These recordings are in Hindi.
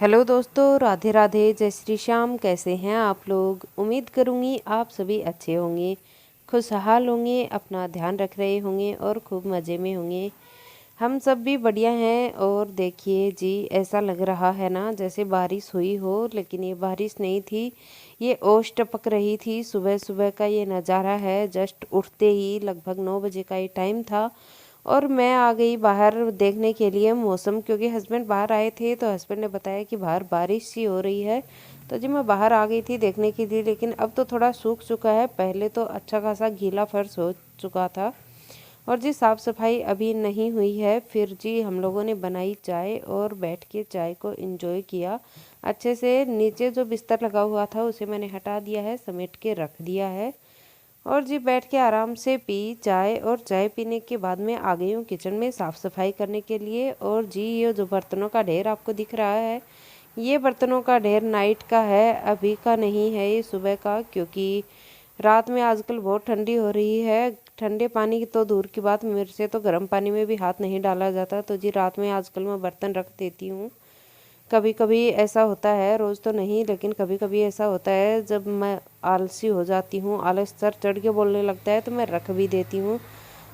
हेलो दोस्तों, राधे राधे, जय श्री श्याम। कैसे हैं आप लोग? उम्मीद करूँगी आप सभी अच्छे होंगे, खुशहाल होंगे, अपना ध्यान रख रहे होंगे और खूब मज़े में होंगे। हम सब भी बढ़िया हैं। और देखिए जी, ऐसा लग रहा है ना जैसे बारिश हुई हो, लेकिन ये बारिश नहीं थी। ये ओस टपक रही थी। सुबह सुबह का ये नज़ारा है। जस्ट उठते ही लगभग 9 बजे का ये टाइम था और मैं आ गई बाहर देखने के लिए मौसम, क्योंकि हस्बैंड बाहर आए थे तो हस्बैंड ने बताया कि बाहर बारिश सी हो रही है। तो जी मैं बाहर आ गई थी देखने के लिए, लेकिन अब तो थोड़ा सूख चुका है। पहले तो अच्छा खासा गीला फर्श हो चुका था। और जी साफ़ सफाई अभी नहीं हुई है। फिर जी हम लोगों ने बनाई चाय और बैठ के चाय को एंजॉय किया अच्छे से। नीचे जो बिस्तर लगा हुआ था उसे मैंने हटा दिया है, समेट के रख दिया है। और जी बैठ के आराम से पी चाय। और चाय पीने के बाद में आ गई हूँ किचन में साफ़ सफाई करने के लिए। और जी ये जो बर्तनों का ढेर आपको दिख रहा है, ये बर्तनों का ढेर नाइट का है, अभी का नहीं है, ये सुबह का। क्योंकि रात में आजकल बहुत ठंडी हो रही है। ठंडे पानी की तो दूर की बात, मेरे से तो गर्म पानी में भी हाथ नहीं डाला जाता। तो जी रात में आजकल मैं बर्तन रख देती हूँ। कभी कभी ऐसा होता है, रोज़ तो नहीं, लेकिन कभी कभी ऐसा होता है जब मैं आलसी हो जाती हूँ, आलस सर चढ़ के बोलने लगता है, तो मैं रख भी देती हूँ।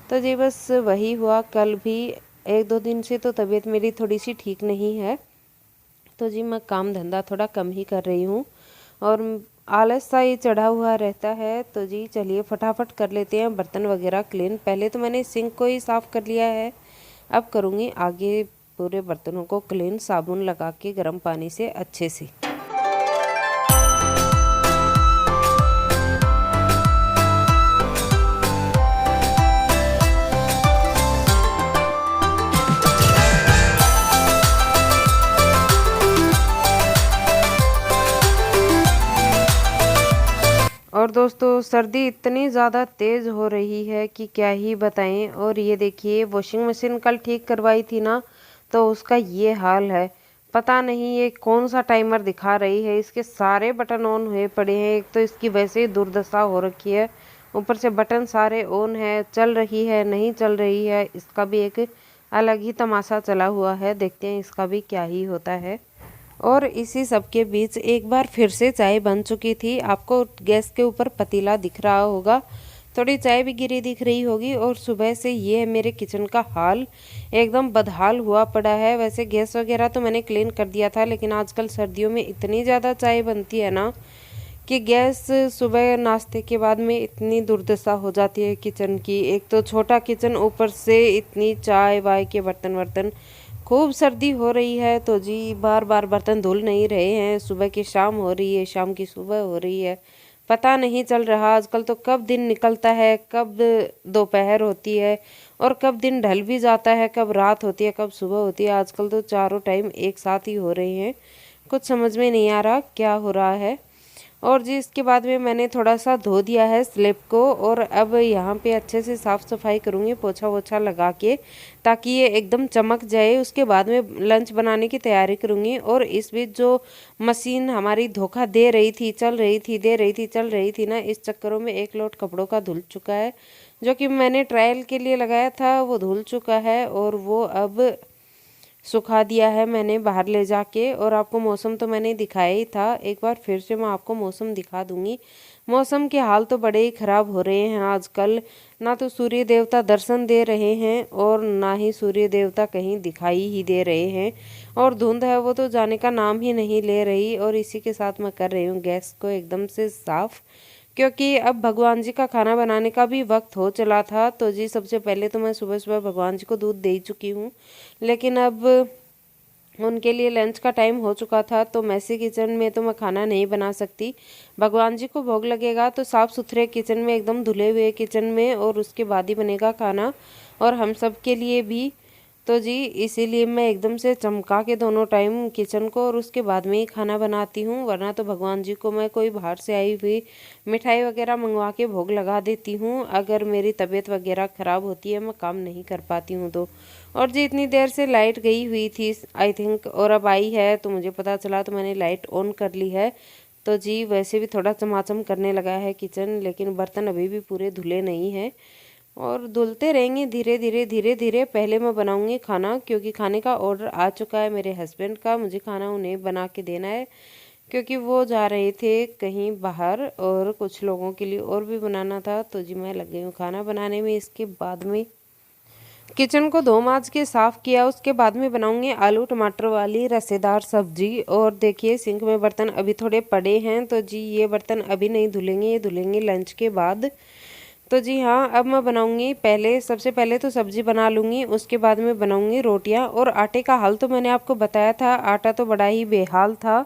तो जी बस वही हुआ कल भी। एक दो दिन से तो तबीयत मेरी थोड़ी सी ठीक नहीं है, तो जी मैं काम धंधा थोड़ा कम ही कर रही हूँ और आलस सा ही चढ़ा हुआ रहता है। तो जी चलिए फटाफट कर लेते हैं बर्तन वगैरह क्लीन। पहले तो मैंने सिंक को ही साफ़ कर लिया है, अब करूँगी आगे पूरे बर्तनों को क्लीन, साबुन लगा के गर्म पानी से अच्छे से। और दोस्तों सर्दी इतनी ज़्यादा तेज़ हो रही है कि क्या ही बताएं। और ये देखिए वॉशिंग मशीन कल ठीक करवाई थी ना, तो उसका ये हाल है। पता नहीं ये कौन सा टाइमर दिखा रही है, इसके सारे बटन ऑन हुए पड़े हैं। एक तो इसकी वैसे ही दुर्दशा हो रखी है, ऊपर से बटन सारे ऑन है, चल रही है नहीं चल रही है, इसका भी एक अलग ही तमाशा चला हुआ है। देखते हैं इसका भी क्या ही होता है। और इसी सब के बीच एक बार फिर से चाय बन चुकी थी। आपको गैस के ऊपर पतीला दिख रहा होगा, थोड़ी चाय भी गिरी दिख रही होगी। और सुबह से ये है मेरे किचन का हाल, एकदम बदहाल हुआ पड़ा है। वैसे गैस वगैरह तो मैंने क्लीन कर दिया था, लेकिन आजकल सर्दियों में इतनी ज़्यादा चाय बनती है ना कि गैस सुबह नाश्ते के बाद में इतनी दुर्दशा हो जाती है किचन की। एक तो छोटा किचन, ऊपर से इतनी चाय वाय के बर्तन वर्तन। खूब सर्दी हो रही है, तो जी बार बार बर्तन धुल नहीं रहे हैं। सुबह की शाम हो रही है, शाम की सुबह हो रही है, पता नहीं चल रहा आजकल तो कब दिन निकलता है, कब दोपहर होती है और कब दिन ढल भी जाता है, कब रात होती है, कब सुबह होती है। आजकल तो चारों टाइम एक साथ ही हो रहे हैं, कुछ समझ में नहीं आ रहा क्या हो रहा है। और जी इसके बाद में मैंने थोड़ा सा धो दिया है स्लेब को, और अब यहाँ पे अच्छे से साफ़ सफाई करूँगी पोछा वोछा लगा के, ताकि ये एकदम चमक जाए। उसके बाद में लंच बनाने की तैयारी करूँगी। और इस बीच जो मशीन हमारी धोखा दे रही थी, चल रही थी, दे रही थी, चल रही थी ना, इस चक्करों में एक लोट कपड़ों का धुल चुका है। जो कि मैंने ट्रायल के लिए लगाया था वो धुल चुका है, और वो अब सुखा दिया है मैंने बाहर ले जाके। और आपको मौसम तो मैंने दिखाया ही था, एक बार फिर से मैं आपको मौसम दिखा दूंगी। मौसम के हाल तो बड़े ही खराब हो रहे हैं आजकल। ना तो सूर्य देवता दर्शन दे रहे हैं और ना ही सूर्य देवता कहीं दिखाई ही दे रहे हैं। और धुंध है वो तो जाने का नाम ही नहीं ले रही। और इसी के साथ मैं कर रही हूँ गैस को एकदम से साफ, क्योंकि अब भगवान जी का खाना बनाने का भी वक्त हो चला था। तो जी सबसे पहले तो मैं सुबह सुबह भगवान जी को दूध दे ही चुकी हूँ, लेकिन अब उनके लिए लंच का टाइम हो चुका था, तो मैसी किचन में तो मैं खाना नहीं बना सकती। भगवान जी को भोग लगेगा तो साफ़ सुथरे किचन में, एकदम धुले हुए किचन में, और उसके बाद ही बनेगा खाना, और हम सब के लिए भी। तो जी इसीलिए मैं एकदम से चमका के दोनों टाइम किचन को और उसके बाद में ही खाना बनाती हूँ। वरना तो भगवान जी को मैं कोई बाहर से आई हुई मिठाई वगैरह मंगवा के भोग लगा देती हूँ, अगर मेरी तबीयत वगैरह ख़राब होती है, मैं काम नहीं कर पाती हूँ तो। और जी इतनी देर से लाइट गई हुई थी आई थिंक, और अब आई है तो मुझे पता चला, तो मैंने लाइट ऑन कर ली है। तो जी वैसे भी थोड़ा चमाचम करने लगा है किचन, लेकिन बर्तन अभी भी पूरे धुले नहीं हैं। और धुलते रहेंगे धीरे धीरे धीरे धीरे। पहले मैं बनाऊंगी खाना, क्योंकि खाने का ऑर्डर आ चुका है मेरे हस्बैंड का। मुझे खाना उन्हें बना के देना है, क्योंकि वो जा रहे थे कहीं बाहर और कुछ लोगों के लिए और भी बनाना था। तो जी मैं लग गई हूँ खाना बनाने में। इसके बाद में किचन को धो माज के साफ़ किया। उसके बाद में बनाऊंगी आलू टमाटर वाली रसेदार सब्जी। और देखिए सिंक में बर्तन अभी थोड़े पड़े हैं, तो जी ये बर्तन अभी नहीं धुलेंगे, ये धुलेंगे लंच के बाद। तो जी हाँ, अब मैं बनाऊंगी सबसे पहले तो सब्जी बना लूँगी, उसके बाद में बनाऊंगी रोटियां। और आटे का हाल तो मैंने आपको बताया था, आटा तो बड़ा ही बेहाल था।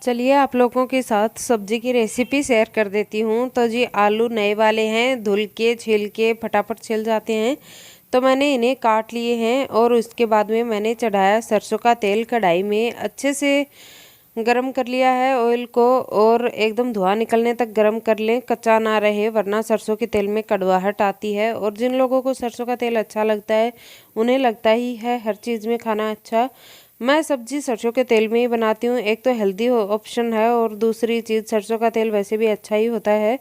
चलिए आप लोगों के साथ सब्जी की रेसिपी शेयर कर देती हूँ। तो जी आलू नए वाले हैं, धुल के छिल के फटाफट छिल जाते हैं, तो मैंने इन्हें काट लिए हैं। और उसके बाद में मैंने चढ़ाया सरसों का तेल कढ़ाई में, अच्छे से गरम कर लिया है ऑयल को। और एकदम धुआं निकलने तक गरम कर लें, कच्चा ना रहे, वरना सरसों के तेल में कड़वाहट आती है। और जिन लोगों को सरसों का तेल अच्छा लगता है, उन्हें लगता ही है हर चीज़ में खाना अच्छा। मैं सब्जी सरसों के तेल में ही बनाती हूँ। एक तो हेल्दी ऑप्शन है, और दूसरी चीज़ सरसों का तेल वैसे भी अच्छा ही होता है।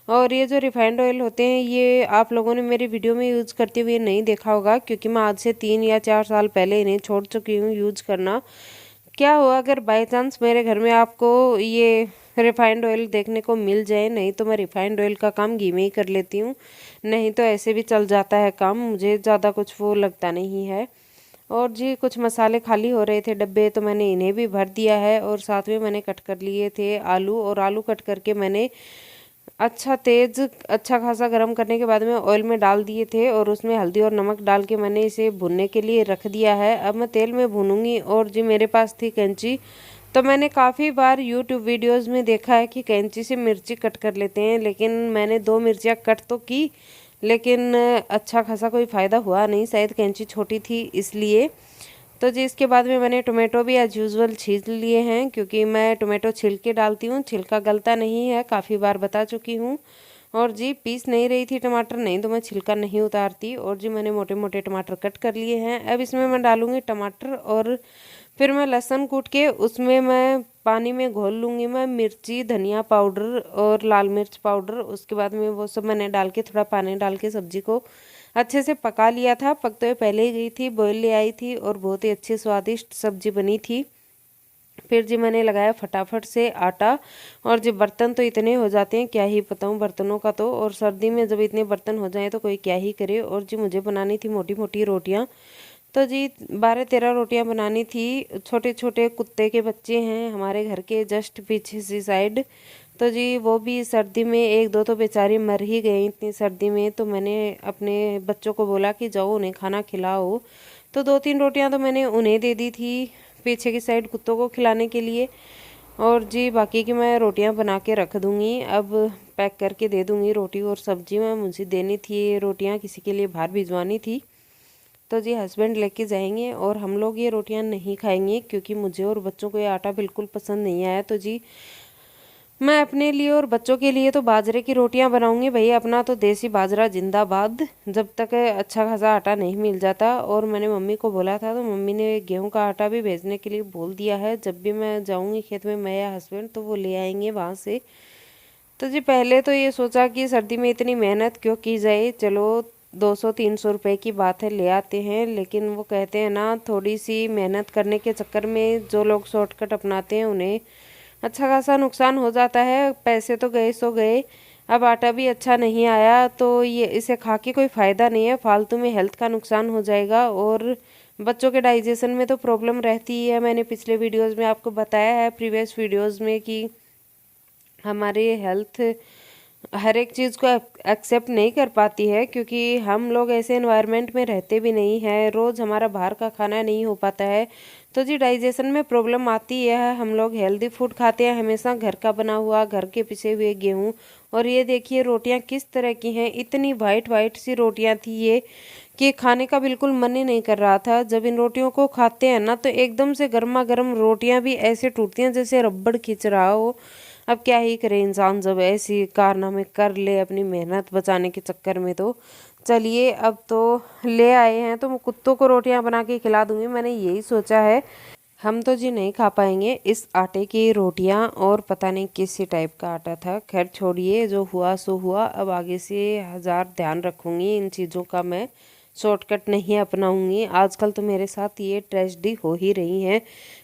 और ये जो रिफाइंड ऑयल होते हैं, ये आप लोगों ने मेरी वीडियो में यूज़ करते हुए नहीं देखा होगा, क्योंकि मैं आज से 3 या 4 साल पहले इन्हें छोड़ चुकी हूँ यूज़ करना। क्या हुआ अगर बाई चांस मेरे घर में आपको ये रिफाइंड ऑयल देखने को मिल जाए, नहीं तो मैं रिफाइंड ऑयल का काम घी में ही कर लेती हूँ, नहीं तो ऐसे भी चल जाता है काम, मुझे ज़्यादा कुछ वो लगता नहीं है। और जी कुछ मसाले खाली हो रहे थे डब्बे, तो मैंने इन्हें भी भर दिया है। और साथ में मैंने कट कर लिए थे आलू, और आलू कट करके मैंने अच्छा खासा गरम करने के बाद में ऑयल में डाल दिए थे। और उसमें हल्दी और नमक डाल के मैंने इसे भुनने के लिए रख दिया है। अब मैं तेल में भूनूंगी। और जी मेरे पास थी कैंची, तो मैंने काफ़ी बार यूट्यूब वीडियोज़ में देखा है कि कैंची से मिर्ची कट कर लेते हैं, लेकिन मैंने 2 मिर्चियाँ कट तो की, लेकिन अच्छा खासा कोई फ़ायदा हुआ नहीं, शायद कैंची छोटी थी इसलिए। तो जी इसके बाद में मैंने टोमेटो भी एज यूज़ुअल छील लिए हैं, क्योंकि मैं टोमेटो छिल के डालती हूँ, छिलका गलता नहीं है, काफ़ी बार बता चुकी हूँ। और जी पीस नहीं रही थी टमाटर, नहीं तो मैं छिलका नहीं उतारती। और जी मैंने मोटे मोटे टमाटर कट कर लिए हैं। अब इसमें मैं डालूँगी टमाटर, और फिर मैं लहसुन कूट के उसमें मैं पानी में घोल लूँगी। मैं मिर्ची, धनिया पाउडर और लाल मिर्च पाउडर, उसके बाद में वो सब मैंने डाल के थोड़ा पानी डाल के सब्जी को अच्छे से पका लिया था। पकते हुए पहले ही गई थी, बॉयल ले आई थी, और बहुत ही अच्छी स्वादिष्ट सब्जी बनी थी। फिर जी मैंने लगाया फटाफट से आटा। और जी बर्तन तो इतने हो जाते हैं, क्या ही बताऊं बर्तनों का तो। और सर्दी में जब इतने बर्तन हो जाएं तो कोई क्या ही करे। और जी मुझे बनानी थी मोटी मोटी रोटियां, तो जी 12-13 रोटियां बनानी थी। छोटे छोटे कुत्ते के बच्चे हैं हमारे घर के जस्ट पीछे सी साइड, तो जी वो भी सर्दी में 1-2 तो बेचारी मर ही गई इतनी सर्दी में। तो मैंने अपने बच्चों को बोला कि जाओ उन्हें खाना खिलाओ, तो 2-3 रोटियां तो मैंने उन्हें दे दी थी पीछे की साइड कुत्तों को खिलाने के लिए। और जी बाकी की मैं रोटियां बना के रख दूंगी, अब पैक करके दे दूंगी रोटी और सब्जी। में मुझे देनी थी ये रोटियां, किसी के लिए बाहर भिजवानी थी, तो जी हस्बैंड लेके जाएंगे। और हम लोग ये रोटियां नहीं खाएंगे, क्योंकि मुझे और बच्चों को ये आटा बिल्कुल पसंद नहीं आया। तो जी मैं अपने लिए और बच्चों के लिए तो बाजरे की रोटियां बनाऊंगी। भैया अपना तो देसी बाजरा जिंदाबाद, जब तक अच्छा खासा आटा नहीं मिल जाता। और मैंने मम्मी को बोला था, तो मम्मी ने गेहूं का आटा भी भेजने के लिए बोल दिया है। जब भी मैं जाऊंगी खेत में, मैं या हस्बैंड, तो वो ले आएंगे वहाँ से। तो जी पहले तो ये सोचा कि सर्दी में इतनी मेहनत क्यों की जाए, चलो 200-300 रुपए की बात है, ले आते हैं। लेकिन वो कहते हैं ना, थोड़ी सी मेहनत करने के चक्कर में जो लोग शॉर्टकट अपनाते हैं, उन्हें अच्छा खासा नुकसान हो जाता है। पैसे तो गए सो गए। अब आटा भी अच्छा नहीं आया तो ये इसे खा के कोई फ़ायदा नहीं है, फालतू में हेल्थ का नुकसान हो जाएगा और बच्चों के डाइजेशन में तो प्रॉब्लम रहती ही है। मैंने पिछले वीडियोस में आपको बताया है, प्रीवियस वीडियोस में, कि हमारी हेल्थ हर एक चीज़ को एक्सेप्ट नहीं कर पाती है, क्योंकि हम लोग ऐसे एनवायरनमेंट में रहते भी नहीं हैं, रोज़ हमारा बाहर का खाना नहीं हो पाता है, तो जी डाइजेशन में प्रॉब्लम आती है। हम लोग हेल्दी फूड खाते हैं हमेशा, घर का बना हुआ, घर के पिसे हुए गेहूं। और ये देखिए रोटियां किस तरह की हैं, इतनी वाइट वाइट सी रोटियां थी ये कि खाने का बिल्कुल मन ही नहीं कर रहा था। जब इन रोटियों को खाते हैं ना तो एकदम से गर्मा गर्म रोटियां भी ऐसे टूटती हैं जैसे रबड़ खींच रहा हो। अब क्या ही करे इंसान जब ऐसी कारनामे कर ले अपनी मेहनत बचाने के चक्कर में। तो चलिए अब तो ले आए हैं तो मैं कुत्तों को रोटियां बना के खिला दूंगी, मैंने यही सोचा है। हम तो जी नहीं खा पाएंगे इस आटे की रोटियां, और पता नहीं किस टाइप का आटा था। खैर छोड़िए, जो हुआ सो हुआ। अब आगे से हजार ध्यान रखूंगी इन चीज़ों का, मैं शॉर्टकट नहीं अपनाऊंगी। आजकल तो मेरे साथ ये ट्रेजेडी हो ही रही है।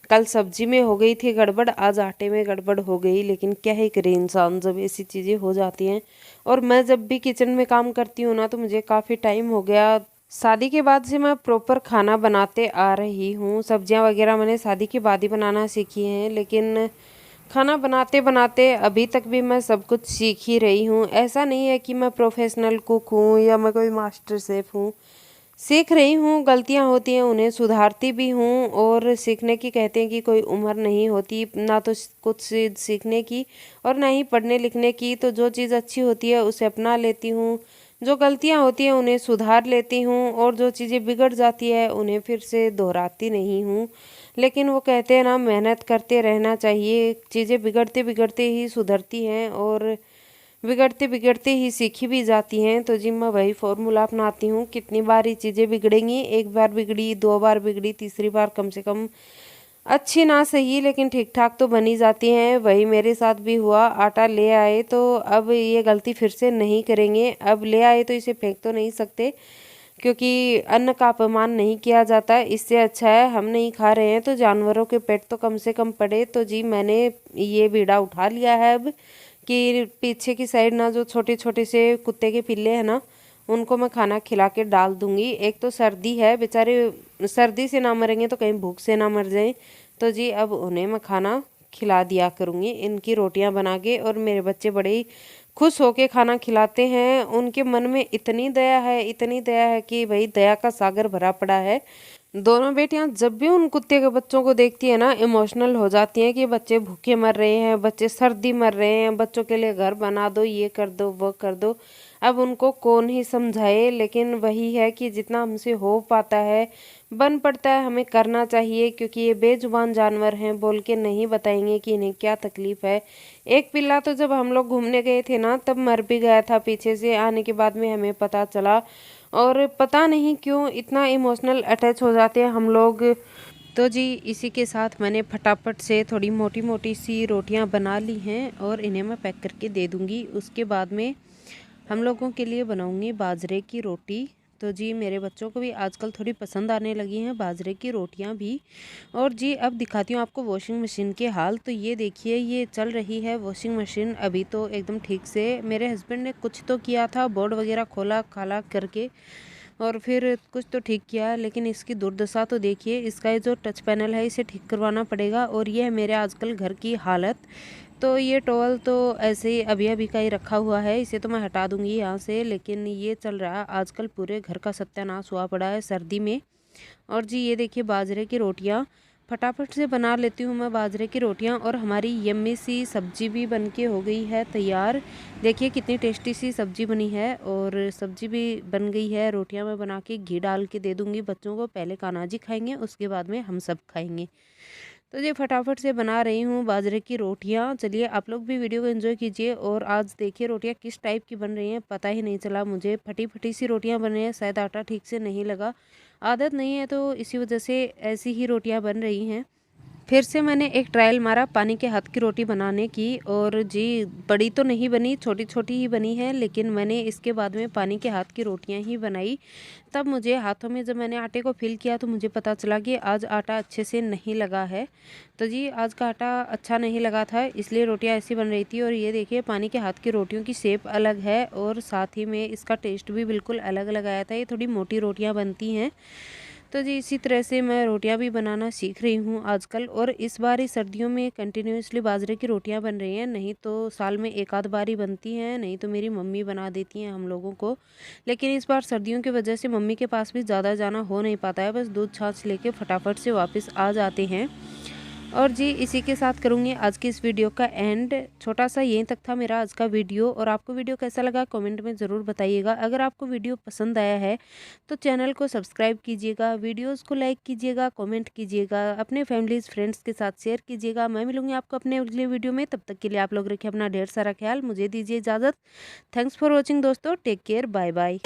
कल सब्जी में हो गई थी गड़बड़, आज आटे में गड़बड़ हो गई, लेकिन क्या ही करे इंसान जब ऐसी चीज़ें हो जाती हैं। और मैं जब भी किचन में काम करती हूँ ना तो मुझे काफ़ी टाइम हो गया, शादी के बाद से मैं प्रॉपर खाना बनाते आ रही हूँ। सब्जियाँ वगैरह मैंने शादी के बाद ही बनाना सीखी हैं, लेकिन खाना बनाते बनाते अभी तक भी मैं सब कुछ सीख ही रही हूँ। ऐसा नहीं है कि मैं प्रोफेशनल कुक हूँ या मैं कोई मास्टर शेफ़ हूँ। सीख रही हूँ, गलतियाँ होती हैं उन्हें सुधारती भी हूँ। और सीखने की कहते हैं कि कोई उम्र नहीं होती, ना तो कुछ सीखने की और ना ही पढ़ने लिखने की। तो जो चीज़ अच्छी होती है उसे अपना लेती हूँ, जो गलतियाँ होती हैं उन्हें सुधार लेती हूँ, और जो चीज़ें बिगड़ जाती है उन्हें फिर से दोहराती नहीं हूँ। लेकिन वो कहते हैं ना, मेहनत करते रहना चाहिए, चीज़ें बिगड़ते बिगड़ते ही सुधरती हैं और बिगड़ते बिगड़ते ही सीखी भी जाती हैं। तो जी मैं वही फॉर्मूला अपनाती हूँ। कितनी बार ये चीज़ें बिगड़ेंगी, एक बार बिगड़ी, दो बार बिगड़ी, तीसरी बार कम से कम अच्छी ना सही लेकिन ठीक ठाक तो बनी जाती हैं। वही मेरे साथ भी हुआ। आटा ले आए तो अब ये गलती फिर से नहीं करेंगे। अब ले आए तो इसे फेंक तो नहीं सकते, क्योंकि अन्न का अपमान नहीं किया जाता। इससे अच्छा है हम नहीं खा रहे हैं तो जानवरों के पेट तो कम से कम पड़े। तो जी मैंने ये बीड़ा उठा लिया है अब, कि पीछे की साइड ना जो छोटे छोटे से कुत्ते के पिल्ले हैं ना, उनको मैं खाना खिला के डाल दूंगी। एक तो सर्दी है, बेचारे सर्दी से ना मरेंगे तो कहीं भूख से ना मर जाएं। तो जी अब उन्हें मैं खाना खिला दिया करूँगी, इनकी रोटियां बना के। और मेरे बच्चे बड़े ही खुश होके खाना खिलाते हैं। उनके मन में इतनी दया है, इतनी दया है कि भाई दया का सागर भरा पड़ा है। दोनों बेटियां जब भी उन कुत्ते के बच्चों को देखती है ना, इमोशनल हो जाती हैं कि बच्चे भूखे मर रहे हैं, बच्चे सर्दी मर रहे हैं, बच्चों के लिए घर बना दो, ये कर दो, वो कर दो। अब उनको कौन ही समझाए, लेकिन वही है कि जितना हमसे हो पाता है बन पड़ता है, हमें करना चाहिए। क्योंकि ये बेजुबान जानवर हैं, बोल के नहीं बताएंगे कि इन्हें क्या तकलीफ है। एक पिल्ला तो जब हम लोग घूमने गए थे ना तब मर भी गया था, पीछे से आने के बाद में हमें पता चला। और पता नहीं क्यों इतना इमोशनल अटैच हो जाते हैं हम लोग। तो जी इसी के साथ मैंने फटाफट से थोड़ी मोटी मोटी सी रोटियां बना ली हैं और इन्हें मैं पैक करके दे दूंगी। उसके बाद में हम लोगों के लिए बनाऊंगी बाजरे की रोटी। तो जी मेरे बच्चों को भी आजकल थोड़ी पसंद आने लगी हैं बाजरे की रोटियां भी। और जी अब दिखाती हूँ आपको वॉशिंग मशीन के हाल। तो ये देखिए ये चल रही है वॉशिंग मशीन अभी तो एकदम ठीक से। मेरे हस्बैंड ने कुछ तो किया था, बोर्ड वगैरह खोला खाला करके और फिर कुछ तो ठीक किया, लेकिन इसकी दुर्दशा तो देखिए। इसका ये जो टच पैनल है इसे ठीक करवाना पड़ेगा। और ये है मेरे आजकल घर की हालत। तो ये टॉवल तो ऐसे ही अभी अभी का ही रखा हुआ है, इसे तो मैं हटा दूंगी यहाँ से। लेकिन ये चल रहा है आजकल, पूरे घर का सत्यानाश हुआ पड़ा है सर्दी में। और जी ये देखिए बाजरे की रोटियाँ फटाफट से बना लेती हूँ मैं बाजरे की रोटियाँ। और हमारी यम्मी सी सब्जी भी बनके हो गई है तैयार। देखिए कितनी टेस्टी सी सब्जी बनी है और सब्जी भी बन गई है। रोटियाँ मैं बना के घी डाल के दे दूँगी बच्चों को। पहले कान्हा जी खाएंगे, उसके बाद में हम सब खाएंगे। तो ये फटाफट से बना रही हूँ बाजरे की रोटियाँ। चलिए आप लोग भी वीडियो को एंजॉय कीजिए। और आज देखिए रोटियाँ किस टाइप की बन रही हैं, पता ही नहीं चला मुझे। फटी फटी सी रोटियाँ बन रही हैं, शायद आटा ठीक से नहीं लगा, आदत नहीं है तो इसी वजह से ऐसी ही रोटियाँ बन रही हैं। फिर से मैंने एक ट्रायल मारा पानी के हाथ की रोटी बनाने की, और जी बड़ी तो नहीं बनी, छोटी छोटी ही बनी है, लेकिन मैंने इसके बाद में पानी के हाथ की रोटियां ही बनाई। तब मुझे हाथों में जब मैंने आटे को फिल किया तो मुझे पता चला कि आज आटा अच्छे से नहीं लगा है। तो जी आज का आटा अच्छा नहीं लगा था, इसलिए रोटियां ऐसी बन रही थी। और ये देखिए पानी के हाथ की रोटियों की शेप अलग है और साथ ही में इसका टेस्ट भी बिल्कुल अलग अलग आया था। ये थोड़ी मोटी रोटियां बनती हैं। तो जी इसी तरह से मैं रोटियां भी बनाना सीख रही हूँ आजकल। और इस बार ही सर्दियों में कंटिन्यूसली बाजरे की रोटियां बन रही हैं, नहीं तो साल में एक आध बार ही बनती हैं, नहीं तो मेरी मम्मी बना देती हैं हम लोगों को। लेकिन इस बार सर्दियों की वजह से मम्मी के पास भी ज़्यादा जाना हो नहीं पाता है, बस दूध छाछ लेके फटाफट से वापस आ जाते हैं। और जी इसी के साथ करूँगी आज की इस वीडियो का एंड। छोटा सा यहीं तक था मेरा आज का वीडियो। और आपको वीडियो कैसा लगा कमेंट में ज़रूर बताइएगा। अगर आपको वीडियो पसंद आया है तो चैनल को सब्सक्राइब कीजिएगा, वीडियोस को लाइक कीजिएगा, कमेंट कीजिएगा, अपने फैमिलीज फ्रेंड्स के साथ शेयर कीजिएगा। मैं मिलूंगी आपको अपने अगले वीडियो में, तब तक के लिए आप लोग रखिए अपना ढेर सारा ख्याल। मुझे दीजिए इजाज़त। थैंक्स फॉर वॉचिंग दोस्तों, टेक केयर, बाय बाय।